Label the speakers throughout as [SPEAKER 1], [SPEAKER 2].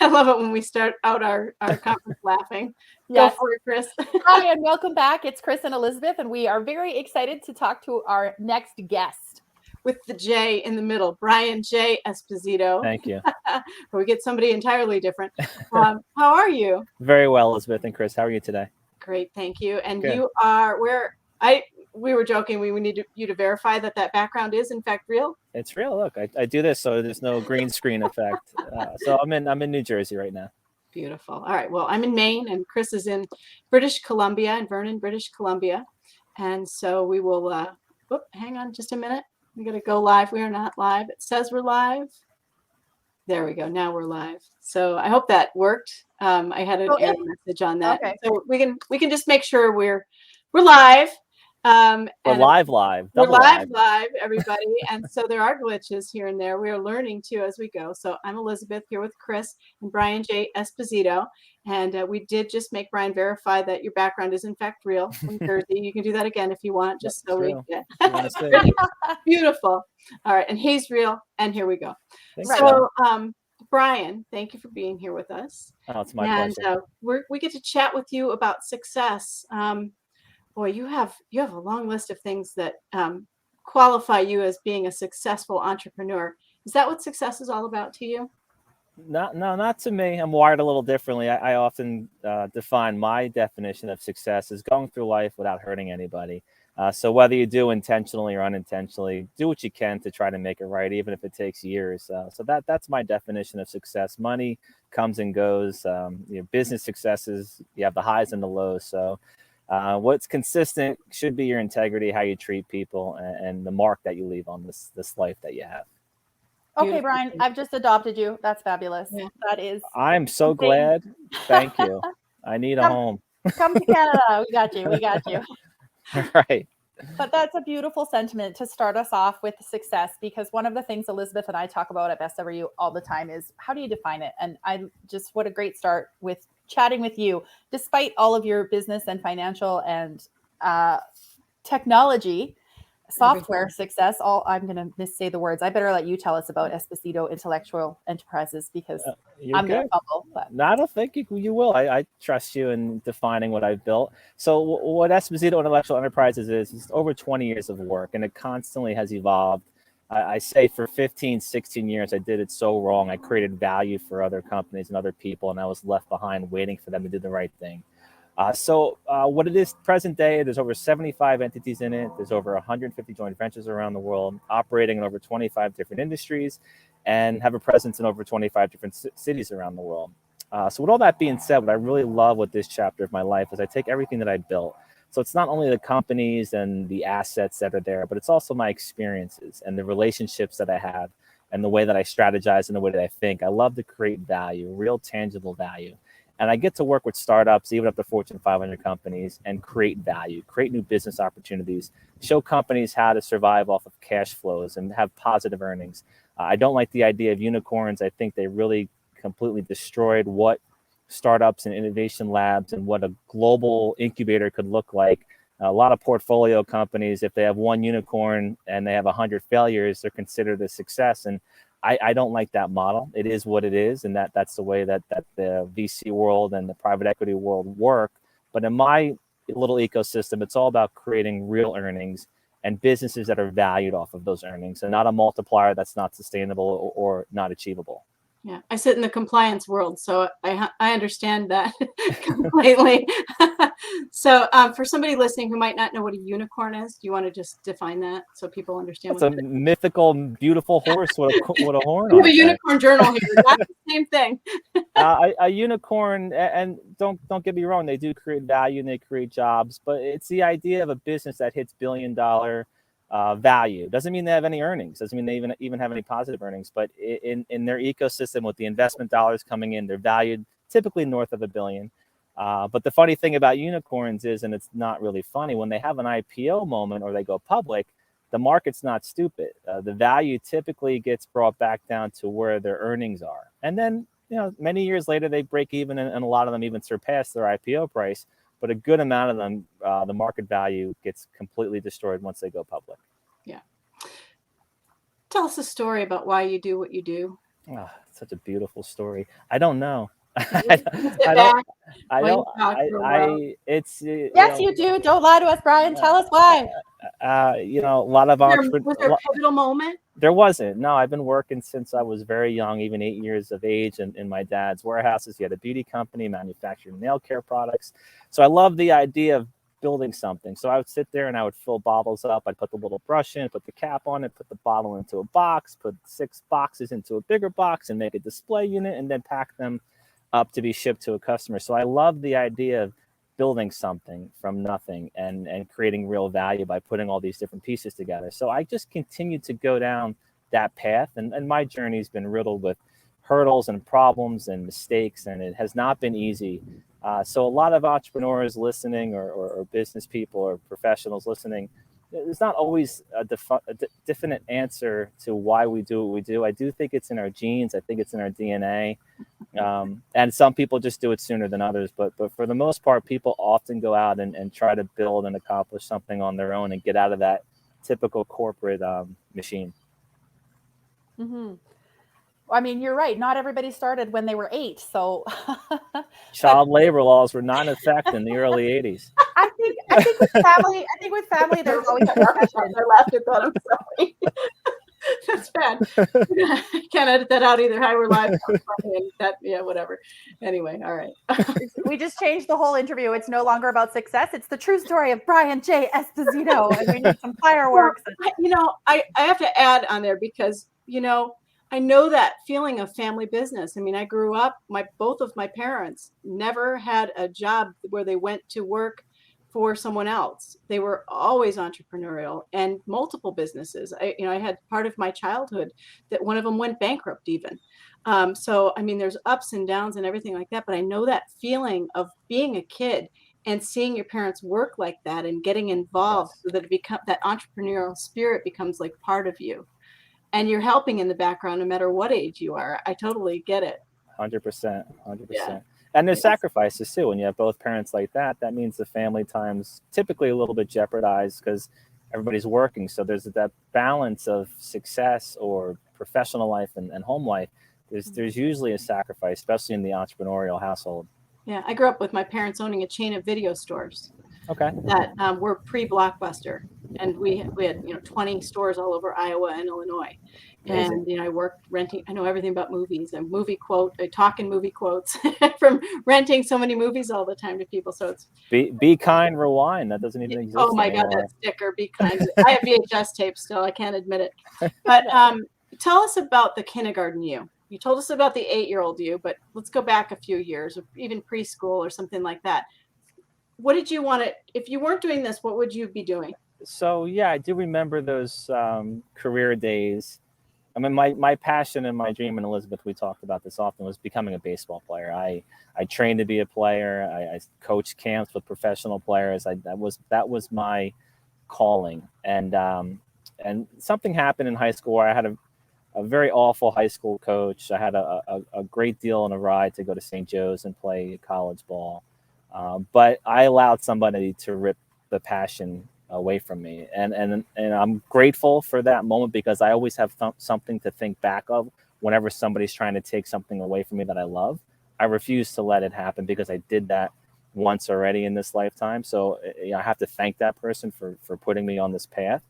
[SPEAKER 1] I love it when we start out our conference laughing.
[SPEAKER 2] Yes.
[SPEAKER 1] Go for it, Chris.
[SPEAKER 2] Hi, and welcome back. It's Chris and Elizabeth, and we are very excited to talk to our next guest.
[SPEAKER 1] With the J in the middle, Brian J. Esposito.
[SPEAKER 3] Thank you.
[SPEAKER 1] Or we get somebody entirely different. How are you?
[SPEAKER 3] Very well, Elizabeth and Chris. How are you today?
[SPEAKER 1] Great, thank you. And
[SPEAKER 3] Good.
[SPEAKER 1] you are we were joking. We need you to verify that background is in fact real.
[SPEAKER 3] It's real. Look, I do this so there's no green screen effect. So I'm in New Jersey right now.
[SPEAKER 1] Beautiful. All right. Well, I'm in Maine, and Chris is in British Columbia, in Vernon, British Columbia. And so we will. Hang on just a minute. We got to go live. We are not live. It says we're live. There we go. Now we're live. So I hope that worked. I had an error message on that.
[SPEAKER 2] Okay.
[SPEAKER 1] So we can just make sure we're live.
[SPEAKER 3] We're live.
[SPEAKER 1] We're live, everybody. And so there are glitches here and there. We are learning too as we go. So I'm Elizabeth here with Chris and Brian J. Esposito. And we did just make Brian verify that your background is in fact real from Jersey. You can do that again if you want, just so we get beautiful. All right. And he's real. And here we go.
[SPEAKER 3] Thanks.
[SPEAKER 1] So Brian, thank you for being here with us.
[SPEAKER 3] Oh, it's my pleasure.
[SPEAKER 1] And we get to chat with you about success. Boy, you have a long list of things that qualify you as being a successful entrepreneur. Is that what success is all about to you?
[SPEAKER 3] No, not to me. I'm wired a little differently. I often define my definition of success as going through life without hurting anybody. So whether you do intentionally or unintentionally, do what you can to try to make it right, even if it takes years. So that's my definition of success. Money comes and goes. Business successes, you have the highs and the lows. So what's consistent should be your integrity, how you treat people, and the mark that you leave on this life that you have.
[SPEAKER 2] Okay, Brian, I've just adopted you. That's fabulous. Yeah. That is.
[SPEAKER 3] I'm so glad. Thank you. I need a home.
[SPEAKER 2] Come to Canada. We got you.
[SPEAKER 3] Right.
[SPEAKER 2] But that's a beautiful sentiment to start us off with success, because one of the things Elizabeth and I talk about at Best Ever You all the time is how do you define it? And what a great start with chatting with you, despite all of your business and financial and technology, software success. I'm going to missay the words. I better let you tell us about Esposito Intellectual Enterprises, because I'm going to fumble.
[SPEAKER 3] No, I don't think you will. I trust you in defining what I've built. So what Esposito Intellectual Enterprises is over 20 years of work, and it constantly has evolved. I say for 15, 16 years, I did it so wrong. I created value for other companies and other people, and I was left behind waiting for them to do the right thing. So what it is present day, there's over 75 entities in it. There's over 150 joint ventures around the world, operating in over 25 different industries, and have a presence in over 25 different cities around the world. So with all that being said, what I really love with this chapter of my life is I take everything that I built. So it's not only the companies and the assets that are there, but it's also my experiences and the relationships that I have and the way that I strategize and the way that I think. I love to create value, real tangible value. And I get to work with startups, even up to Fortune 500 companies, and create value, create new business opportunities, show companies how to survive off of cash flows and have positive earnings. I don't like the idea of unicorns. I think they really completely destroyed what startups and innovation labs and what a global incubator could look like. A lot of portfolio companies, if they have one unicorn and they have 100 failures, they're considered a success. And I don't like that model. It is what it is, and that's the way that the VC world and the private equity world work. But in my little ecosystem, it's all about creating real earnings and businesses that are valued off of those earnings, and not a multiplier that's not sustainable or not achievable.
[SPEAKER 1] Yeah, I sit in the compliance world, so I understand that completely. So for somebody listening who might not know what a unicorn is, do you want to just define that so people understand?
[SPEAKER 3] It's a mythical, beautiful horse with a horn on
[SPEAKER 1] it. We have a unicorn journal here. That's the same thing.
[SPEAKER 3] A unicorn, and don't get me wrong, they do create value and they create jobs, but it's the idea of a business that hits billion-dollar value. Doesn't mean they have any earnings. Doesn't mean they even have any positive earnings. But in their ecosystem, with the investment dollars coming in, they're valued typically north of $1 billion. But the funny thing about unicorns is, and it's not really funny, when they have an IPO moment or they go public, the market's not stupid. The value typically gets brought back down to where their earnings are, and then many years later they break even, and a lot of them even surpass their IPO price. But a good amount of them, the market value gets completely destroyed once they go public.
[SPEAKER 1] Yeah. Tell us a story about why you do what you do.
[SPEAKER 3] Oh, such a beautiful story. I don't know. I,
[SPEAKER 1] You can
[SPEAKER 3] I
[SPEAKER 1] sit
[SPEAKER 3] don't.
[SPEAKER 1] back
[SPEAKER 3] I
[SPEAKER 1] while you
[SPEAKER 3] don't.
[SPEAKER 1] talk for a while.
[SPEAKER 3] It's
[SPEAKER 2] Yes, you do. Don't lie to us, Brian. Tell us why.
[SPEAKER 3] a lot of
[SPEAKER 1] Was there a pivotal moment?
[SPEAKER 3] There wasn't. No, I've been working since I was very young, even 8 years of age, in my dad's warehouses. He had a beauty company, manufacturing nail care products. So I love the idea of building something. So I would sit there and I would fill bottles up. I'd put the little brush in, put the cap on it, put the bottle into a box, put 6 boxes into a bigger box and make a display unit and then pack them up to be shipped to a customer. So I love the idea of building something from nothing and creating real value by putting all these different pieces together. So I just continued to go down that path, and my journey's been riddled with hurdles and problems and mistakes, and it has not been easy. So a lot of entrepreneurs listening, or business people or professionals listening, there's not always a definite answer to why we do what we do. I do think it's in our genes. I think it's in our DNA. And some people just do it sooner than others, but for the most part, people often go out and try to build and accomplish something on their own and get out of that typical corporate machine.
[SPEAKER 2] Mm-hmm. I mean, you're right. Not everybody started when they were 8. So,
[SPEAKER 3] Child labor laws were not in effect in the early 80s.
[SPEAKER 2] I think with family, there's always succession.
[SPEAKER 1] I laughed at that. I'm sorry. That's bad. Can't edit that out either. Hi, we're live. That, yeah, whatever. Anyway, all right.
[SPEAKER 2] We just changed the whole interview. It's no longer about success. It's the true story of Brian J. Esposito, and we need some fireworks.
[SPEAKER 1] Well, I have to add on there because, I know that feeling of family business. I mean, I grew up, both of my parents never had a job where they went to work for someone else. They were always entrepreneurial and multiple businesses. I had part of my childhood that one of them went bankrupt even. So, I mean, there's ups and downs and everything like that, but I know that feeling of being a kid and seeing your parents work like that and getting involved
[SPEAKER 3] Yes.
[SPEAKER 1] so that that entrepreneurial spirit becomes like part of you and you're helping in the background no matter what age you are. I totally get it.
[SPEAKER 3] 100%,
[SPEAKER 1] Yeah.
[SPEAKER 3] 100%. And there's
[SPEAKER 1] Yes.
[SPEAKER 3] sacrifices too. When you have both parents like that, that means the family time's typically a little bit jeopardized because everybody's working. So there's that balance of success or professional life and home life. There's usually a sacrifice, especially in the entrepreneurial household.
[SPEAKER 1] Yeah. I grew up with my parents owning a chain of video stores
[SPEAKER 3] Okay.
[SPEAKER 1] that were pre-Blockbuster. And we had 20 stores all over Iowa and Illinois.
[SPEAKER 3] Amazing.
[SPEAKER 1] And I worked renting. I know everything about movies and I talk in movie quotes from renting so many movies all the time to people. So it's
[SPEAKER 3] Be kind, rewind. That doesn't even exist
[SPEAKER 1] oh my God,
[SPEAKER 3] anymore.
[SPEAKER 1] that sticker, be kind. I have VHS tapes still. I can't admit it. But tell us about the kindergarten you. You told us about the 8-year-old you, but let's go back a few years, or even preschool or something like that. What did you want to, if you weren't doing this, what would you be doing?
[SPEAKER 3] So yeah, I do remember those career days. I mean, my passion and my dream, and Elizabeth, we talked about this often, was becoming a baseball player. I trained to be a player. I coached camps with professional players. That was my calling. And something happened in high school where I had a very awful high school coach. I had a great deal in a ride to go to St. Joe's and play college ball. But I allowed somebody to rip the passion away from me, and I'm grateful for that moment because I always have something to think back of whenever somebody's trying to take something away from me that I love. I refuse to let it happen because I did that once already in this lifetime. So I have to thank that person for putting me on this path.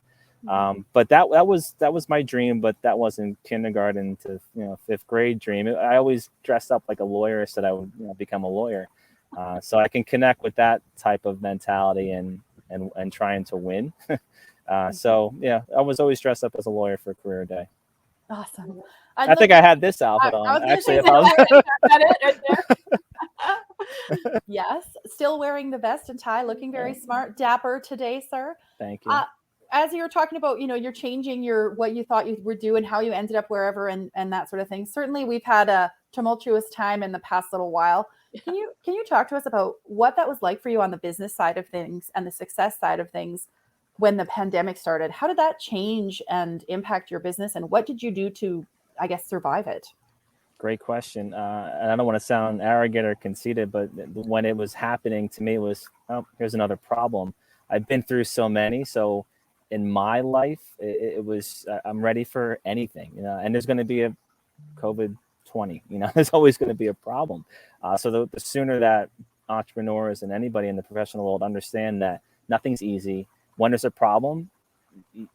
[SPEAKER 3] But that was my dream, but that wasn't kindergarten to 5th grade dream. I always dressed up like a lawyer, said I would become a lawyer. So I can connect with that type of mentality and trying to win. So yeah, I was always dressed up as a lawyer for career day.
[SPEAKER 2] Awesome.
[SPEAKER 3] I think I had this outfit on. Actually, if I was...
[SPEAKER 1] Got it right
[SPEAKER 2] there. Yes, still wearing the vest and tie, looking very smart, dapper today, sir.
[SPEAKER 3] Thank you.
[SPEAKER 2] As you were talking about, you're changing what you thought you would do and how you ended up wherever and that sort of thing. Certainly, we've had a tumultuous time in the past little while. Can you talk to us about what that was like for you on the business side of things and the success side of things when the pandemic started? How did that change and impact your business, and what did you do to, I guess, survive it?
[SPEAKER 3] Great question. And I don't want to sound arrogant or conceited, but when it was happening to me, it was, oh, here's another problem. I've been through so many. So in my life, it was, I'm ready for anything, and there's going to be COVID-20. There's always going to be a problem. So the sooner that entrepreneurs and anybody in the professional world understand that nothing's easy. When there's a problem,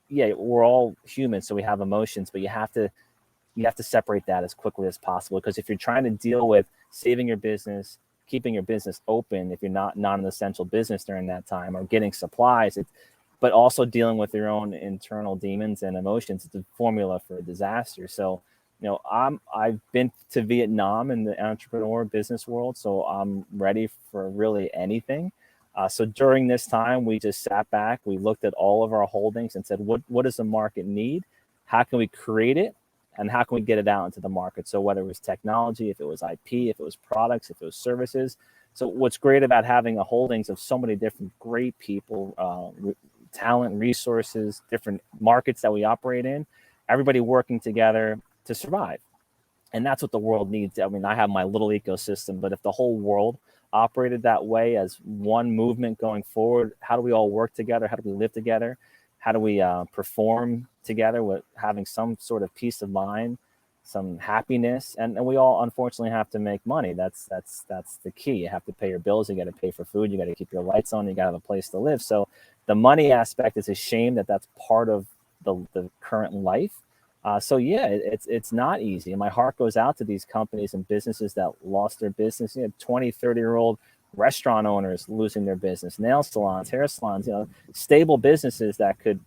[SPEAKER 3] yeah, we're all human, so we have emotions, but you have to separate that as quickly as possible, because if you're trying to deal with saving your business, keeping your business open, if you're not an essential business during that time, or getting supplies, but also dealing with your own internal demons and emotions, it's a formula for a disaster. So, I've been to Vietnam in the entrepreneur business world, so I'm ready for really anything. So during this time, we just sat back, we looked at all of our holdings and said, what does the market need? How can we create it? And how can we get it out into the market? So whether it was technology, if it was IP, if it was products, if it was services. So what's great about having a holdings of so many different great people, talent, resources, different markets that we operate in, everybody working together to survive. And that's what the world needs. I mean, I have my little ecosystem, but if the whole world operated that way as one movement going forward, how do we all work together? How do we live together? How do we perform together with having some sort of peace of mind, some happiness? And we all unfortunately have to make money. That's the key. You have to pay your bills. You got to pay for food. You got to keep your lights on. You got to have a place to live. So the money aspect is a shame that's part of the current life. So yeah, it's not easy. And my heart goes out to these companies and businesses that lost their business. 20, 30-year-old restaurant owners losing their business, nail salons, hair salons, stable businesses that could,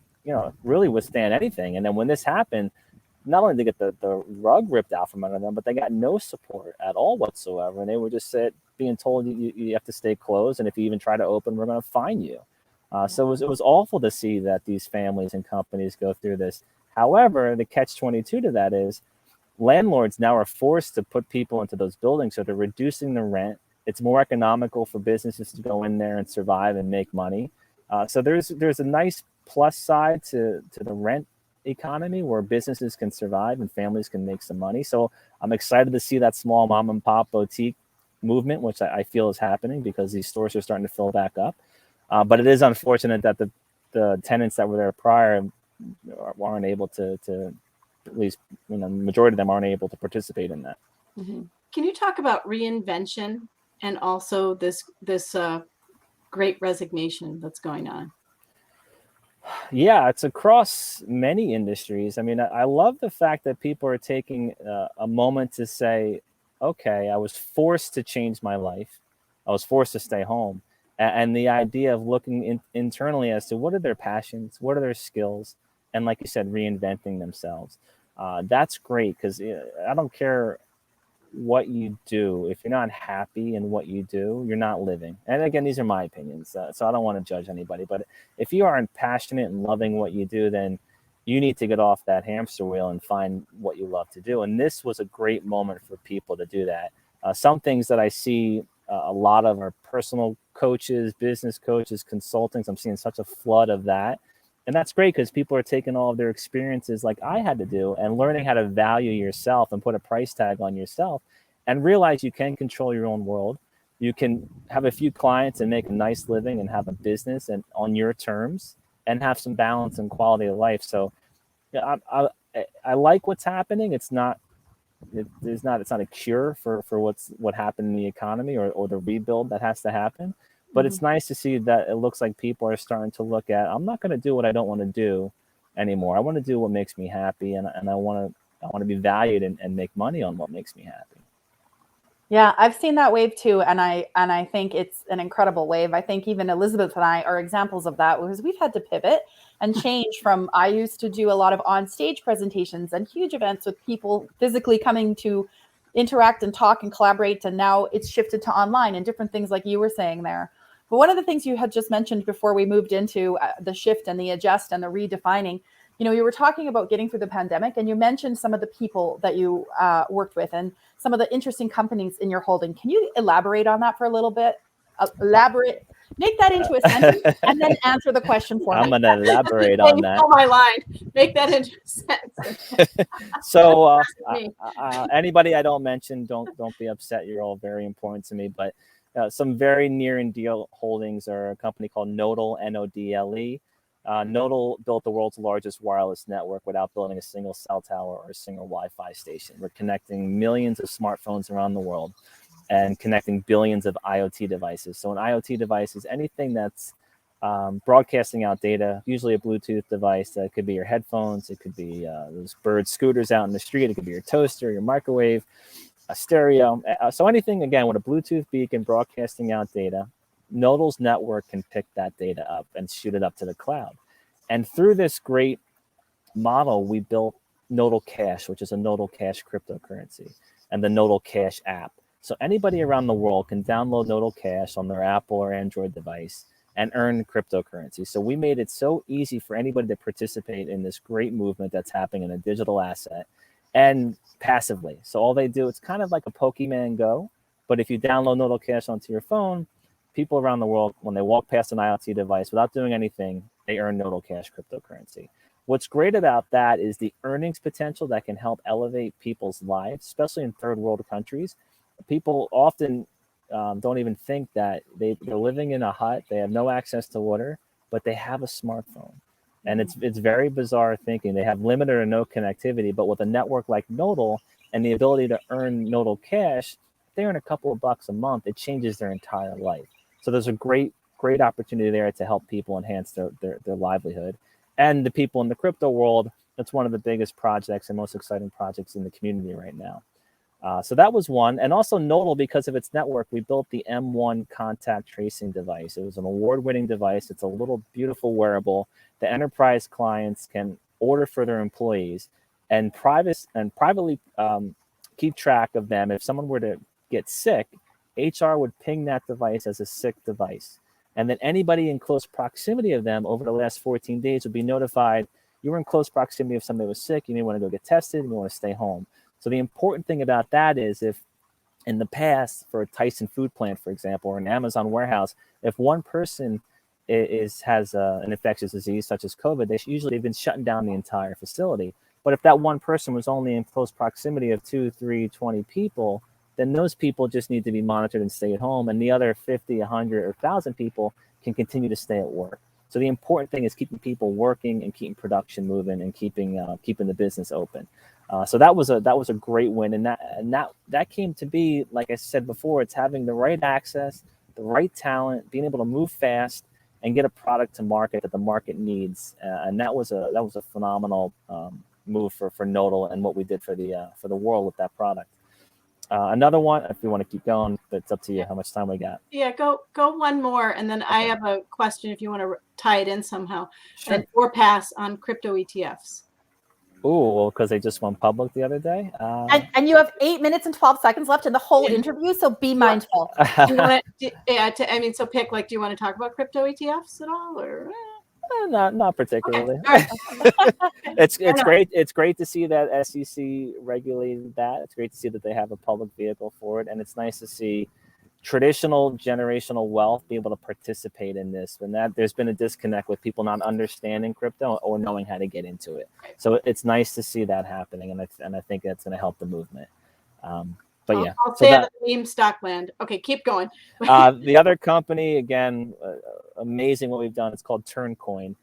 [SPEAKER 3] really withstand anything. And then when this happened, not only did they get the rug ripped out from under them, but they got no support at all whatsoever. And they were just being told you have to stay closed. And if you even try to open, we're going to fine you. So it was awful to see that these families and companies go through this. However, the catch-22 to that is landlords now are forced to put people into those buildings. So they're reducing the rent. It's more economical for businesses to go in there and survive and make money. So there's a nice plus side to the rent economy where businesses can survive and families can make some money. So I'm excited to see that small mom and pop boutique movement, which I feel is happening because these stores are starting to fill back up. But it is unfortunate that the tenants that were there prior aren't able to at least, the majority of them aren't able to participate in that.
[SPEAKER 1] Mm-hmm. Can you talk about reinvention and also this great resignation that's going on?
[SPEAKER 3] Yeah, it's across many industries. I mean, I love the fact that people are taking a moment to say, okay, I was forced to change my life. I was forced to stay home. And the idea of looking internally as to what are their passions, what are their skills, and like you said, reinventing themselves. That's great because I don't care what you do. If you're not happy in what you do, you're not living. And again, these are my opinions, so I don't want to judge anybody. But if you aren't passionate and loving what you do, then you need to get off that hamster wheel and find what you love to do. And this was a great moment for people to do that. Some things that I see a lot of are personal coaches, business coaches, consultants. I'm seeing such a flood of that. And that's great because people are taking all of their experiences like I had to do and learning how to value yourself and put a price tag on yourself and realize you can control your own world. You can have a few clients and make a nice living and have a business and on your terms and have some balance and quality of life. So yeah, I like what's happening. It's not a cure for what happened in the economy or the rebuild that has to happen. But it's nice to see that it looks like people are starting to look at, I'm not going to do what I don't want to do anymore. I want to do what makes me happy, and I want to be valued and make money on what makes me happy.
[SPEAKER 2] Yeah, I've seen that wave too, and I think it's an incredible wave. I think even Elizabeth and I are examples of that because we've had to pivot and change from, I used to do a lot of on-stage presentations and huge events with people physically coming to interact and talk and collaborate, and now it's shifted to online and different things like you were saying there. But one of the things you had just mentioned before we moved into the shift and the adjust and the redefining, you were talking about getting through the pandemic, and you mentioned some of the people that you worked with and some of the interesting companies in your holding. Can you elaborate on that for a little bit? Make that into a sentence and then answer the question for me.
[SPEAKER 3] I'm going to elaborate on that.
[SPEAKER 1] You my line. Make that into a sentence.
[SPEAKER 3] So anybody I don't mention, don't be upset. You're all very important to me. But some very near and dear holdings are a company called Nodal, Nodle. Nodal built the world's largest wireless network without building a single cell tower or a single Wi-Fi station. We're connecting millions of smartphones around the world and connecting billions of IoT devices. So an IoT device is anything that's broadcasting out data, usually a Bluetooth device. That could be your headphones. It could be those bird scooters out in the street. It could be your toaster, your microwave, a stereo. So anything, again, with a Bluetooth beacon broadcasting out data, Nodal's network can pick that data up and shoot it up to the cloud. And through this great model, we built Nodal Cash, which is a Nodal Cash cryptocurrency, and the Nodal Cash app. So anybody around the world can download Nodal Cash on their Apple or Android device and earn cryptocurrency. So we made it so easy for anybody to participate in this great movement that's happening in a digital asset and passively. So all they do, it's kind of like a Pokemon Go, but if you download Nodal Cash onto your phone, people around the world, when they walk past an IoT device without doing anything, they earn Nodal Cash cryptocurrency. What's great about that is the earnings potential that can help elevate people's lives, especially in third world countries. People often don't even think that they're living in a hut, they have no access to water, but they have a smartphone. And it's very bizarre thinking. They have limited or no connectivity, but with a network like Nodal and the ability to earn Nodal Cash, they earn a couple of bucks a month, it changes their entire life. So there's a great opportunity there to help people enhance their livelihood. And the people in the crypto world, that's one of the biggest projects and most exciting projects in the community right now. So that was one. And also Nodal, because of its network, we built the M1 contact tracing device. It was an award-winning device. It's a little beautiful wearable that enterprise clients can order for their employees and privately keep track of them. If someone were to get sick, HR would ping that device as a sick device. And then anybody in close proximity of them over the last 14 days would be notified, you were in close proximity of somebody who was sick, you may want to go get tested, and you want to stay home. So the important thing about that is, if in the past, for a Tyson food plant, for example, or an Amazon warehouse, if one person has an infectious disease such as COVID, they've been shutting down the entire facility. But if that one person was only in close proximity of 2, 3, 20 people, then those people just need to be monitored and stay at home, and the other 50, 100, or 1,000 people can continue to stay at work. So the important thing is keeping people working and keeping production moving and keeping the business open. So that was a great win, and that came to be, like I said before, it's having the right access, the right talent, being able to move fast and get a product to market that the market needs, and that was a phenomenal move for Nodal and what we did for the world with that product. Another one, if you want to keep going, but it's up to you how much time we got.
[SPEAKER 1] Yeah, go one more, and then I have a question if you want to tie it in somehow.
[SPEAKER 3] Sure.
[SPEAKER 1] Or pass on crypto ETFs.
[SPEAKER 3] Oh, well, because they just went public the other day.
[SPEAKER 2] And you have 8 minutes and 12 seconds left in the whole interview, so be mindful.
[SPEAKER 1] Do you want to, so pick, like, do you want to talk about crypto ETFs at all, or?
[SPEAKER 3] Not particularly.
[SPEAKER 1] Okay.
[SPEAKER 3] It's great. It's great to see that SEC regulated that. It's great to see that they have a public vehicle for it, and it's nice to see traditional generational wealth be able to participate in this. When that there's been a disconnect with people not understanding crypto or knowing how to get into it. So it's nice to see that happening, and I think that's going to help the movement. But yeah,
[SPEAKER 1] I'll stay on the meme stockland. Okay, keep going.
[SPEAKER 3] The other company, again, amazing what we've done. It's called Turncoin,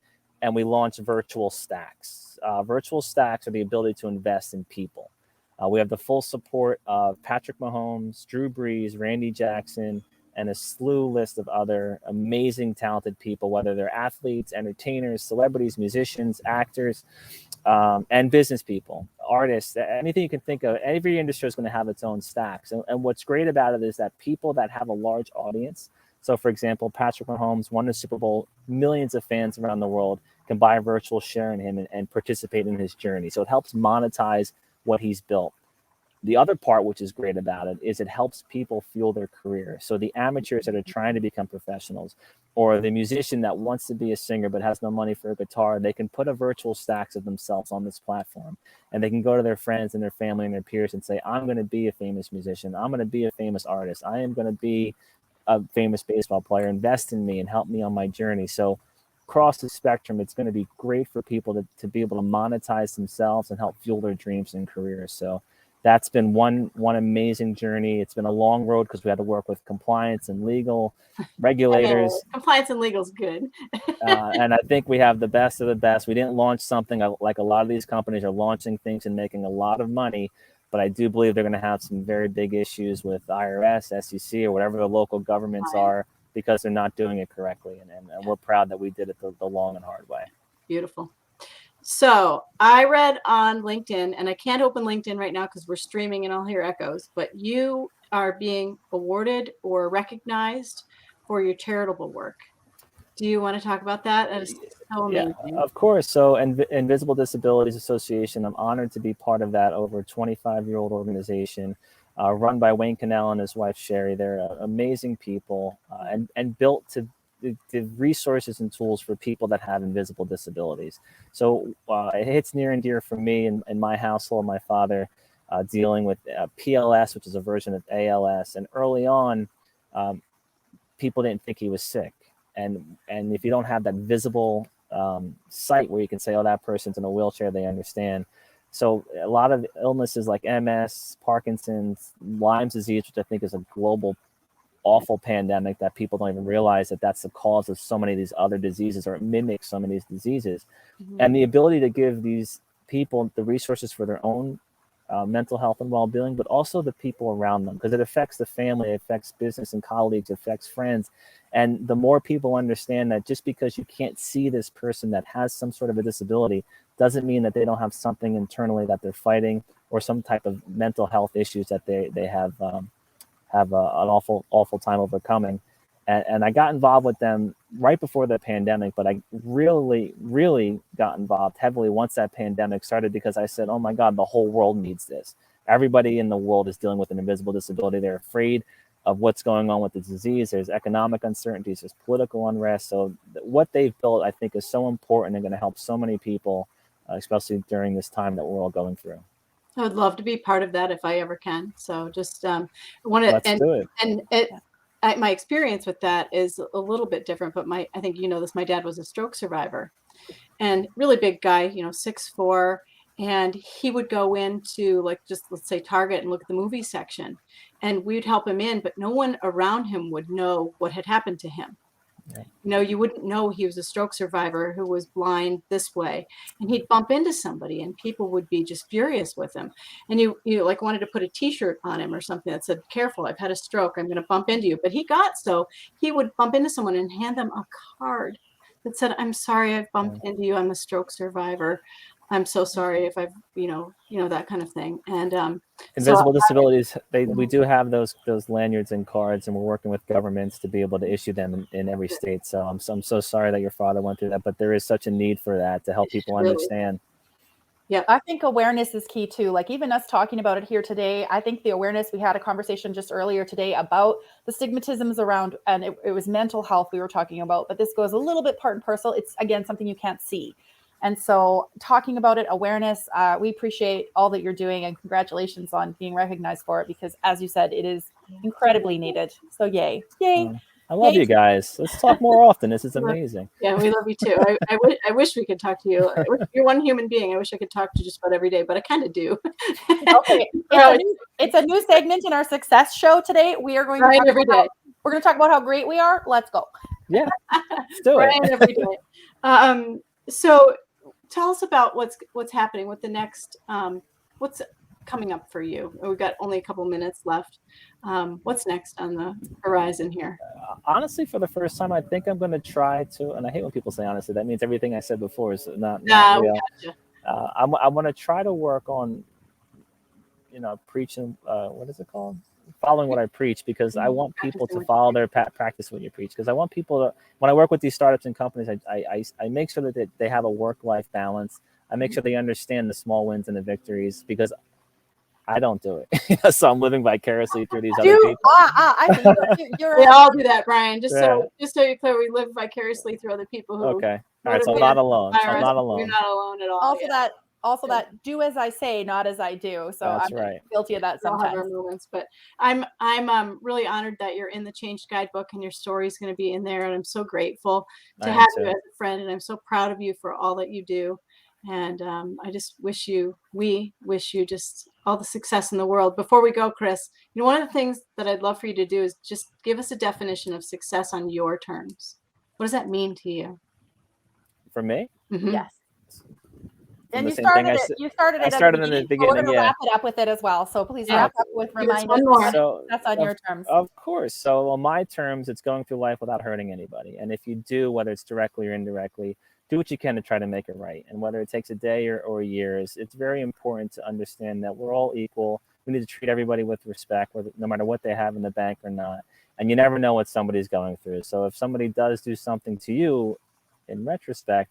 [SPEAKER 3] and we launched virtual stacks. Virtual stacks are the ability to invest in people. We have the full support of Patrick Mahomes, Drew Brees, Randy Jackson, and a slew list of other amazing, talented people, whether they're athletes, entertainers, celebrities, musicians, actors, and business people, artists, anything you can think of. Every industry is going to have its own stacks. And what's great about it is that people that have a large audience, so for example, Patrick Mahomes won the Super Bowl, millions of fans around the world can buy a virtual share in him and participate in his journey. So it helps monetize what he's built. The other part, which is great about it, is it helps people fuel their career. So the amateurs that are trying to become professionals, or the musician that wants to be a singer but has no money for a guitar, they can put a virtual stacks of themselves on this platform, and they can go to their friends and their family and their peers and say, I'm going to be a famous musician. I'm going to be a famous artist. I am going to be a famous baseball player. Invest in me and help me on my journey. So across the spectrum, it's going to be great for people to be able to monetize themselves and help fuel their dreams and careers. So That's been one amazing journey. It's been a long road because we had to work with compliance and legal regulators.
[SPEAKER 1] Compliance and legal is good.
[SPEAKER 3] And I think we have the best of the best. We didn't launch something like a lot of these companies are launching things and making a lot of money, but I do believe they're going to have some very big issues with IRS, SEC, or whatever the local governments are, because they're not doing it correctly. And we're proud that we did it the long and hard way.
[SPEAKER 1] Beautiful. So I read on LinkedIn, and I can't open LinkedIn right now because we're streaming and I'll hear echoes, but you are being awarded or recognized for your charitable work. Do you want to talk about that? That is so amazing.
[SPEAKER 3] Yeah, of course. So Invisible Disabilities Association, I'm honored to be part of that over 25-year-old organization run by Wayne Cannell and his wife, Sherry. They're amazing people and built to the resources and tools for people that have invisible disabilities. So it hits near and dear for me and my household, my father dealing with PLS, which is a version of ALS. And early on, people didn't think he was sick. And if you don't have that visible sight where you can say, oh, that person's in a wheelchair, they understand. So a lot of illnesses like MS, Parkinson's, Lyme's disease, which I think is a global awful pandemic that people don't even realize that that's the cause of so many of these other diseases, or it mimics some of these diseases. And the ability to give these people the resources for their own mental health and well-being, but also the people around them, because it affects the family, it affects business and colleagues, it affects friends. And the more people understand that just because you can't see this person that has some sort of a disability doesn't mean that they don't have something internally that they're fighting, or some type of mental health issues that they have an awful time overcoming. And I got involved with them right before the pandemic, but I really got involved heavily once that pandemic started, because I said, oh my God, the whole world needs this. Everybody in the world is dealing with an invisible disability. They're afraid of what's going on with the disease. There's economic uncertainties, there's political unrest. So what they've built, I think, is so important and going to help so many people, especially during this time that we're all going through.
[SPEAKER 1] I would love to be part of that if I ever can. So just want to,
[SPEAKER 3] Let's do it.
[SPEAKER 1] And my experience with that is a little bit different, but I think you know this, my dad was a stroke survivor, and really big guy, 6'4", and he would go into, like, just let's say Target and look at the movie section, and we'd help him in, but no one around him would know what had happened to him. Yeah. You wouldn't know he was a stroke survivor who was blind this way, and he'd bump into somebody and people would be just furious with him. And you like wanted to put a t-shirt on him or something that said, careful, I've had a stroke, I'm going to bump into you. But he would bump into someone and hand them a card that said, I'm sorry, I've bumped into you. I'm a stroke survivor. I'm so sorry if I've, that kind of thing. And
[SPEAKER 3] Invisible disabilities, we do have those lanyards and cards, and we're working with governments to be able to issue them in every state. So I'm so sorry that your father went through that, but there is such a need for that to help people understand.
[SPEAKER 2] Yeah, I think awareness is key too. Like even us talking about it here today, I think the awareness, we had a conversation just earlier today about the stigmatisms around, and it was mental health we were talking about, but this goes a little bit part and parcel. It's, again, something you can't see. And so talking about it, awareness, we appreciate all that you're doing, and congratulations on being recognized for it, because as you said, it is incredibly needed. So yay.
[SPEAKER 3] I love you guys. Let's talk more often. This is amazing.
[SPEAKER 1] Yeah, we love you too. I wish we could talk to you. You're one human being I wish I could talk to just about every day, but I kind of do.
[SPEAKER 2] Okay, it's a new segment in our success show today. We are going to talk
[SPEAKER 1] every day.
[SPEAKER 2] We're going to talk about how great we are. Let's go.
[SPEAKER 3] Yeah, let's do it.
[SPEAKER 1] Every day. So tell us about what's happening with the next, what's coming up for you. We've got only a couple minutes left. What's next on the horizon here?
[SPEAKER 3] Honestly, for the first time, I think I'm going to try to, and I hate when people say honestly, that means everything I said before is not real.
[SPEAKER 1] Gotcha.
[SPEAKER 3] I'm going to try to work on, preaching, what is it called? Following what I preach, because I want people to follow their practice what you preach. Because I want people to, when I work with these startups and companies, I make sure that they have a work-life balance. I make sure they understand the small wins and the victories, because I don't do it. So I'm living vicariously through these other people.
[SPEAKER 2] I think
[SPEAKER 1] we all do that, Brian. Just so you're clear, we live vicariously through other people who.
[SPEAKER 3] Okay. All right. So I'm not alone.
[SPEAKER 1] I'm not alone. You're not alone at all.
[SPEAKER 2] Also that do as I say, not as I do. So
[SPEAKER 3] that's
[SPEAKER 2] I'm guilty of that sometimes.
[SPEAKER 1] All have our moments, but I'm really honored that you're in the Change Guidebook and your story is going to be in there, and I'm so grateful to have you as a friend, and I'm so proud of you for all that you do. And I just we wish you just all the success in the world. Before we go, Chris, one of the things that I'd love for you to do is just give us a definition of success on your terms. What does that mean to you?
[SPEAKER 3] For me?
[SPEAKER 1] Mm-hmm.
[SPEAKER 2] Yes. And
[SPEAKER 3] the
[SPEAKER 2] you
[SPEAKER 3] same thing
[SPEAKER 2] started it. You started it.
[SPEAKER 3] I started in the
[SPEAKER 2] So we're
[SPEAKER 3] beginning.
[SPEAKER 2] going to
[SPEAKER 3] Yeah.
[SPEAKER 2] wrap it up with it as well. So please
[SPEAKER 1] Yeah.
[SPEAKER 2] wrap up with
[SPEAKER 1] Give us
[SPEAKER 2] reminders.
[SPEAKER 1] one more.
[SPEAKER 3] So
[SPEAKER 2] That's on your terms.
[SPEAKER 3] Of course. So on my terms, it's going through life without hurting anybody. And if you do, whether it's directly or indirectly, do what you can to try to make it right. And whether it takes a day or years, it's very important to understand that we're all equal. We need to treat everybody with respect, no matter what they have in the bank or not. And you never know what somebody's going through. So if somebody does do something to you, in retrospect,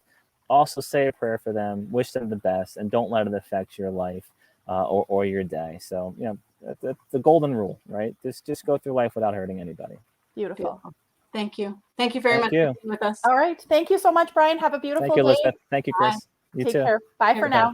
[SPEAKER 3] also say a prayer for them, wish them the best, and don't let it affect your life or your day. So, that's the golden rule, right? Just go through life without hurting anybody.
[SPEAKER 2] Beautiful.
[SPEAKER 1] Thank you. Thank you very much for being with us.
[SPEAKER 2] All right. Thank you so much, Brian. Have a beautiful
[SPEAKER 3] Thank you,
[SPEAKER 2] day.
[SPEAKER 3] Elizabeth. Thank you, Chris.
[SPEAKER 2] Bye.
[SPEAKER 3] You
[SPEAKER 2] Take
[SPEAKER 3] too.
[SPEAKER 2] care. Bye for now.